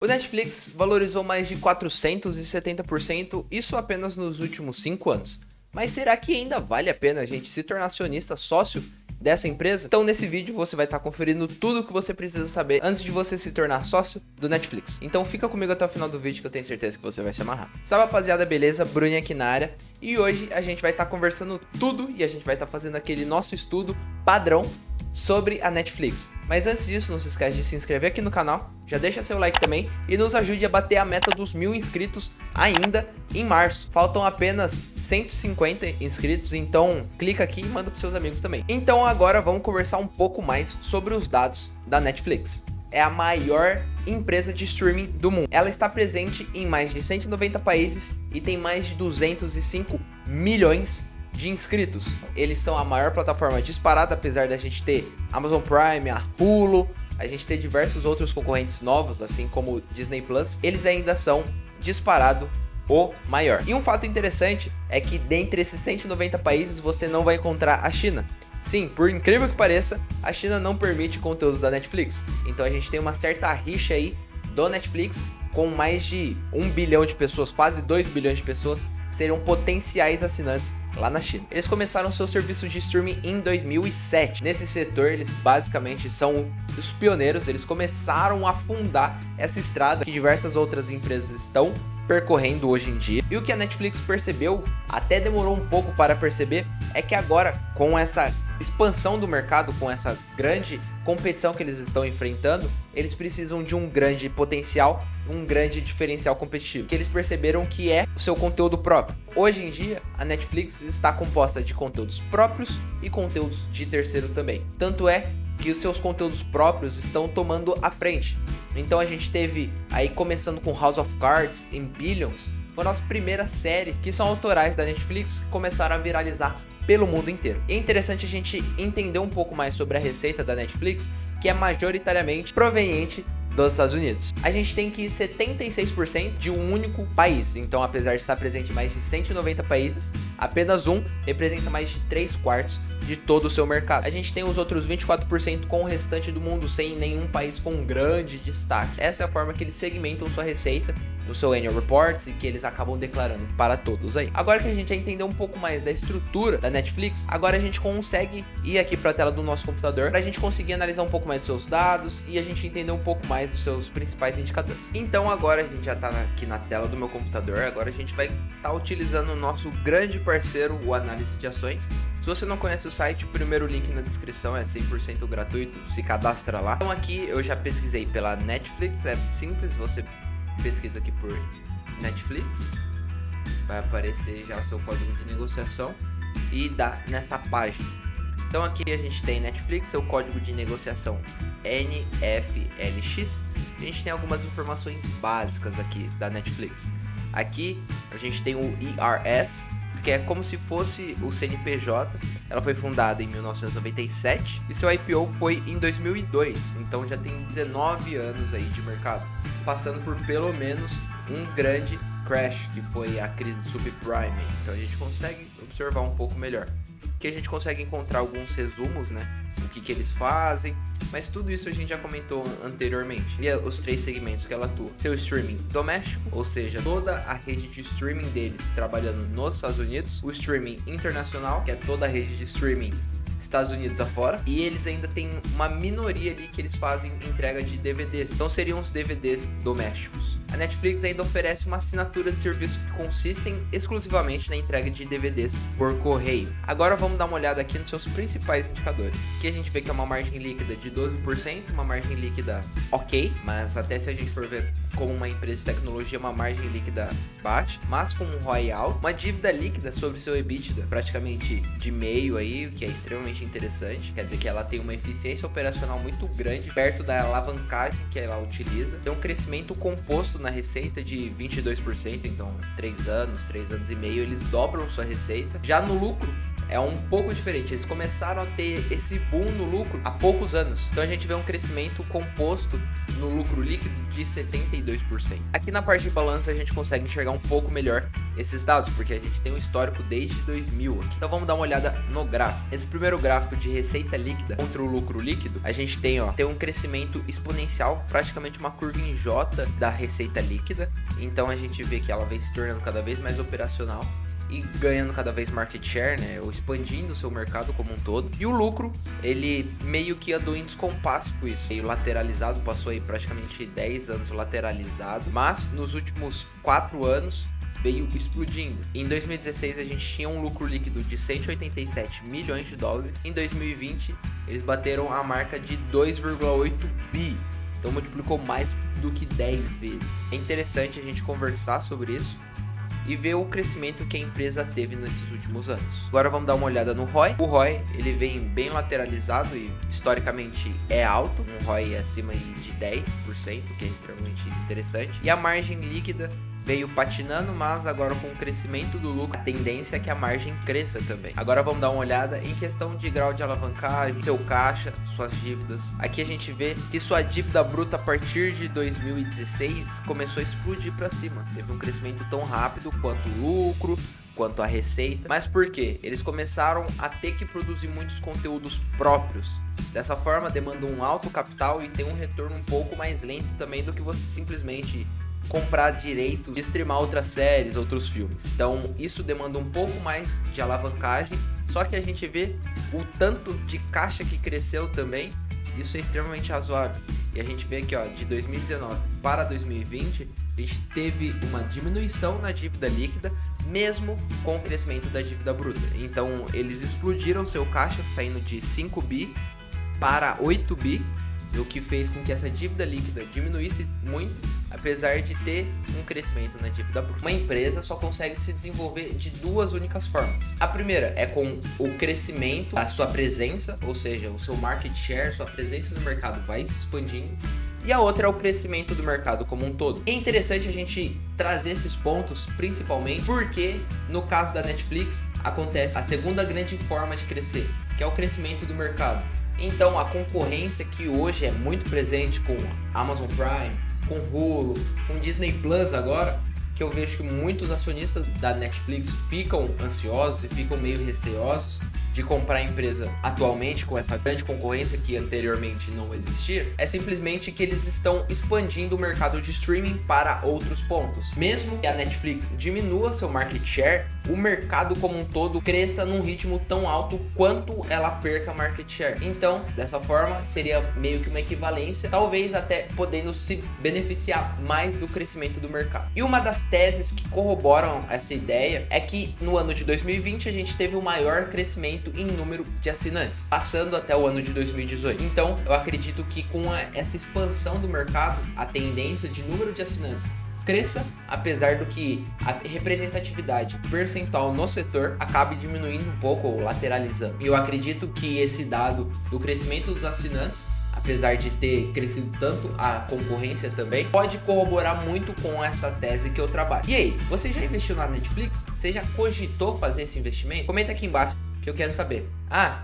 O Netflix valorizou mais de 470%, isso apenas nos últimos 5 anos. Mas será que ainda vale a pena a gente se tornar acionista sócio dessa empresa? Então nesse vídeo você vai estar conferindo tudo o que você precisa saber antes de você se tornar sócio do Netflix. Então fica comigo até o final do vídeo que eu tenho certeza que você vai se amarrar. Salve rapaziada, beleza? Bruno aqui na área. E hoje a gente vai estar conversando tudo e a gente vai estar fazendo aquele nosso estudo padrão sobre a Netflix. Mas antes disso, não se esquece de se inscrever aqui no canal, já deixa seu like também e nos ajude a bater a meta dos 1000 inscritos ainda em março. Faltam apenas 150 inscritos, então clica aqui e manda para seus amigos também. Então agora vamos conversar um pouco mais sobre os dados da Netflix. É a maior empresa de streaming do mundo. Ela está presente em mais de 190 países e tem mais de 205 milhões de inscritos. Eles são a maior plataforma disparada, apesar da gente ter Amazon Prime, a Hulu, a gente ter diversos outros concorrentes novos, assim como Disney Plus. Eles ainda são disparado o maior. E um fato interessante é que dentre esses 190 países você não vai encontrar a China. Sim, por incrível que pareça, a China não permite conteúdos da Netflix. Então a gente tem uma certa rixa aí do Netflix com mais de 1 bilhão de pessoas, quase 2 bilhões de pessoas, serão potenciais assinantes lá na China. Eles começaram seu serviço de streaming em 2007. Nesse setor, eles basicamente são os pioneiros, eles começaram a fundar essa estrada que diversas outras empresas estão percorrendo hoje em dia. E o que a Netflix percebeu, até demorou um pouco para perceber, é que agora, com essa expansão do mercado, com essa grande competição que eles estão enfrentando, eles precisam de um grande potencial, um grande diferencial competitivo, que eles perceberam que é o seu conteúdo próprio. Hoje em dia, a Netflix está composta de conteúdos próprios e conteúdos de terceiro também. Tanto é que os seus conteúdos próprios estão tomando a frente. Então a gente teve aí, começando com House of Cards e Billions, foram as primeiras séries que são autorais da Netflix que começaram a viralizar pelo mundo inteiro. E é interessante a gente entender um pouco mais sobre a receita da Netflix, que é majoritariamente proveniente dos Estados Unidos. A gente tem que 76% de um único país. Então, apesar de estar presente em mais de 190 países, apenas um representa mais de 3/4 de todo o seu mercado. A gente tem os outros 24% com o restante do mundo, sem nenhum país com grande destaque. Essa é a forma que eles segmentam sua receita no seu Annual Reports e que eles acabam declarando para todos aí. Agora que a gente já entendeu um pouco mais da estrutura da Netflix, agora a gente consegue ir aqui para a tela do nosso computador para a gente conseguir analisar um pouco mais dos seus dados e a gente entender um pouco mais dos seus principais indicadores. Então agora a gente já está aqui na tela do meu computador, agora a gente vai estar utilizando o nosso grande parceiro, o Análise de Ações. Se você não conhece o site, o primeiro link na descrição é 100% gratuito, se cadastra lá. Então aqui eu já pesquisei pela Netflix, é simples, você pesquisa aqui por Netflix, vai aparecer já o seu código de negociação e dá nessa página. Então aqui a gente tem Netflix, seu código de negociação NFLX. A gente tem algumas informações básicas aqui da Netflix. Aqui a gente tem o IRS, que é como se fosse o CNPJ. Ela foi fundada em 1997 e seu IPO foi em 2002, então já tem 19 anos aí de mercado, passando por pelo menos um grande crash, que foi a crise do subprime. Então a gente consegue observar um pouco melhor, que a gente consegue encontrar alguns resumos, né, o que eles fazem, mas tudo isso a gente já comentou anteriormente. E os 3 segmentos que ela atua: seu streaming doméstico, ou seja, toda a rede de streaming deles trabalhando nos Estados Unidos; o streaming internacional, que é toda a rede de streaming Estados Unidos afora, e eles ainda têm uma minoria ali que eles fazem entrega de DVDs, então seriam os DVDs domésticos. A Netflix ainda oferece uma assinatura de serviço que consistem exclusivamente na entrega de DVDs por correio. Agora vamos dar uma olhada aqui nos seus principais indicadores. Aqui a gente vê que é uma margem líquida de 12%, uma margem líquida ok, mas até se a gente for ver como uma empresa de tecnologia, uma margem líquida baixa, mas com um ROI alto, uma dívida líquida sobre seu EBITDA praticamente de meio aí, o que é extremamente interessante. Quer dizer que ela tem uma eficiência operacional muito grande perto da alavancagem que ela utiliza. Tem um crescimento composto na receita de 22%, então 3 anos e meio eles dobram sua receita. Já no lucro é um pouco diferente, eles começaram a ter esse boom no lucro há poucos anos, então a gente vê um crescimento composto no lucro líquido de 72%. Aqui na parte de balanço a gente consegue enxergar um pouco melhor esses dados, porque a gente tem um histórico desde 2000 aqui. Então vamos dar uma olhada no gráfico. Esse primeiro gráfico de receita líquida contra o lucro líquido, a gente tem um crescimento exponencial, praticamente uma curva em J da receita líquida. Então a gente vê que ela vem se tornando cada vez mais operacional e ganhando cada vez market share, né, ou expandindo o seu mercado como um todo. E o lucro, ele meio que andou em descompasso com isso, meio lateralizado, passou aí praticamente 10 anos lateralizado, mas nos últimos 4 anos veio explodindo. Em 2016 a gente tinha um lucro líquido de 187 milhões de dólares. Em 2020 eles bateram a marca de 2,8 bi. Então multiplicou mais do que 10 vezes. É interessante a gente conversar sobre isso e ver o crescimento que a empresa teve nesses últimos anos. Agora vamos dar uma olhada no ROI. O ROI, ele vem bem lateralizado e historicamente é alto. Um ROI acima de 10%, que é extremamente interessante. E a margem líquida veio patinando, mas agora com o crescimento do lucro, a tendência é que a margem cresça também. Agora vamos dar uma olhada em questão de grau de alavancagem, seu caixa, suas dívidas. Aqui a gente vê que sua dívida bruta a partir de 2016 começou a explodir para cima. Teve um crescimento tão rápido quanto o lucro, quanto a receita. Mas por quê? Eles começaram a ter que produzir muitos conteúdos próprios. Dessa forma, demanda um alto capital e tem um retorno um pouco mais lento também do que você simplesmente comprar direitos de streamar outras séries, outros filmes. Então isso demanda um pouco mais de alavancagem, só que a gente vê o tanto de caixa que cresceu também, isso é extremamente razoável. E a gente vê aqui, de 2019 para 2020, a gente teve uma diminuição na dívida líquida, mesmo com o crescimento da dívida bruta. Então eles explodiram seu caixa, saindo de 5 bi para 8 bi, o que fez com que essa dívida líquida diminuísse muito, apesar de ter um crescimento na dívida bruta. Uma empresa só consegue se desenvolver de duas únicas formas. A primeira é com o crescimento da sua presença, ou seja, o seu market share, sua presença no mercado vai se expandindo. E a outra é o crescimento do mercado como um todo. É interessante a gente trazer esses pontos, principalmente porque no caso da Netflix acontece a segunda grande forma de crescer, que é o crescimento do mercado. Então a concorrência que hoje é muito presente com Amazon Prime, com Hulu, com Disney Plus agora, que eu vejo que muitos acionistas da Netflix ficam ansiosos e ficam meio receosos de comprar a empresa atualmente com essa grande concorrência que anteriormente não existia, é simplesmente que eles estão expandindo o mercado de streaming para outros pontos. Mesmo que a Netflix diminua seu market share, o mercado como um todo cresça num ritmo tão alto quanto ela perca market share. Então, dessa forma, seria meio que uma equivalência, talvez até podendo se beneficiar mais do crescimento do mercado. E uma das teses que corroboram essa ideia é que no ano de 2020 a gente teve o maior crescimento em número de assinantes, passando até o ano de 2018. Então, eu acredito que com essa expansão do mercado, a tendência de número de assinantes cresça, apesar do que a representatividade percentual no setor acabe diminuindo um pouco ou lateralizando. Eu acredito que esse dado do crescimento dos assinantes, apesar de ter crescido tanto a concorrência também, pode corroborar muito com essa tese que eu trabalho. E aí, você já investiu na Netflix? Você já cogitou fazer esse investimento? Comenta aqui embaixo que eu quero saber.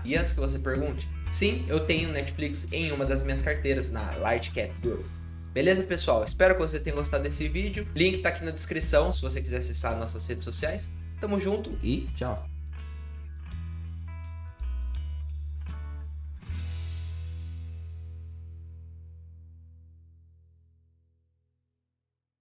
E antes que você pergunte, sim, eu tenho Netflix em uma das minhas carteiras, na Large Cap Growth. Beleza, pessoal? Espero que você tenha gostado desse vídeo. Link tá aqui na descrição se você quiser acessar nossas redes sociais. Tamo junto e tchau!